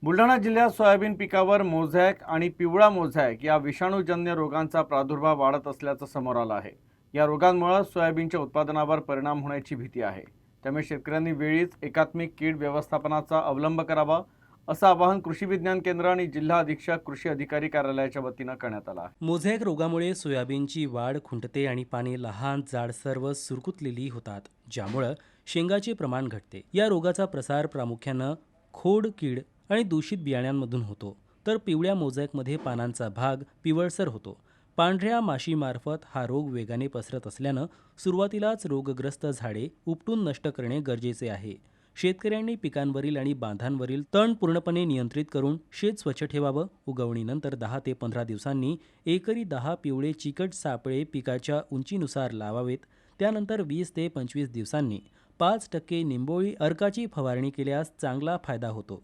बुलढाणा जिल्ह्यात सोयाबीन पिकावर मोझॅक आणि पिवळा मोझॅक या विषाणूजन्य रोगांचा प्रादुर्भाव वाढत असल्याचं समोर आलं आहे। या रोगांमुळे सोयाबीनच्या उत्पादनावर परिणाम होण्याची भीती आहे। त्यामुळे शेतकऱ्यांनी वेळीच एकात्मिक कीड व्यवस्थापनाचा अवलंब करावा असं आवाहन कृषी विज्ञान केंद्र आणि जिल्हा अधीक्षक कृषी अधिकारी कार्यालयाच्या वतीनं करण्यात आलं आहे। मोझॅक रोगामुळे सोयाबीनची वाढ खुंटते आणि पाने लहान जाडसर व सुरकुतलेली होतात, ज्यामुळं शेंगाचे प्रमाण घटते। या रोगाचा प्रसार प्रामुख्यानं खोड कीड आणि दूषित बियाण्यांमधून होतो, तर पिवळ्या मोझॅकमध्ये पानांचा भाग पिवळसर होतो। पांढऱ्या माशीमार्फत हा रोग वेगाने पसरत असल्यानं सुरुवातीलाच रोगग्रस्त झाडे उपटून नष्ट करणे गरजेचे आहे। शेतकऱ्यांनी पिकांवरील आणि बांधांवरील तण पूर्णपणे नियंत्रित करून शेत स्वच्छ ठेवावं। उगवणीनंतर 10 ते 15 दिवसांनी एकरी 10 पिवळे चिकट सापळे पिकाच्या उंचीनुसार लावावेत। त्यानंतर 20 ते 25 दिवसांनी 5% निंबोळी अर्काची फवारणी केल्यास चांगला फायदा होतो।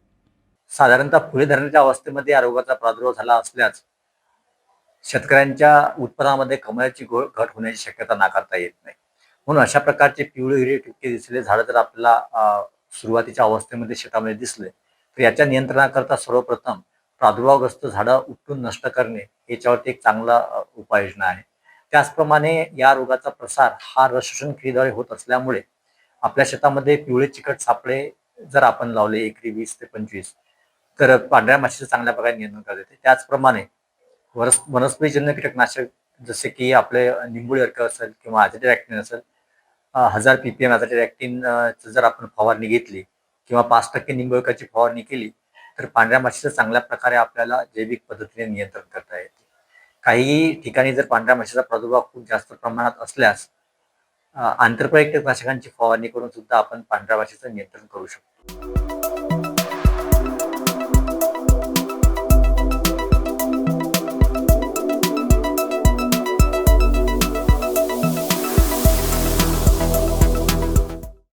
साधारणतः फुले धरण्याच्या अवस्थेमध्ये या रोगाचा प्रादुर्भाव झाला असल्यास शेतकऱ्यांच्या उत्पन्नामध्ये कमालीची घट होण्याची शक्यता नाकारता येत नाही। म्हणून अशा प्रकारचे पिवळे हिरवे ठिपके दिसलेले झाडं जर आपल्याला सुरुवातीच्या अवस्थेमध्ये शेतामध्ये दिसले तर याच्या नियंत्रणाकरता सर्वप्रथम प्रादुर्भावग्रस्त झाडं उपटून नष्ट करणे याच्यावरती एक चांगला उपाययोजना आहे। त्याचप्रमाणे या रोगाचा प्रसार हा रस शोषण क्रियेद्वारे होत असल्यामुळे आपल्या शेतामध्ये पिवळे चिकट सापळे जर आपण लावले एकरी 20 ते 25 तर पांढऱ्या माशीचं चांगल्या प्रकारे नियंत्रण करता येते। त्याचप्रमाणे वनस्पतीजन्य कीटकनाशक जसे की आपले निंबोळी अर्क असेल किंवा अझॅडिरॅक्टिन असेल, 1000 ppm अझॅडिरॅक्टिन जर आपण फवारणी घेतली किंवा 5% निंबोळीची फवारणी केली तर पांढऱ्या माशीचं चांगल्या प्रकारे आपल्याला जैविक पद्धतीने नियंत्रण करता येते। काही ठिकाणी जर पांढऱ्या माशीचा प्रादुर्भाव खूप जास्त प्रमाणात असल्यास आंतरपंप कीटकनाशकांची फवारणी करून सुद्धा आपण पांढऱ्या माशीचं नियंत्रण करू शकतो।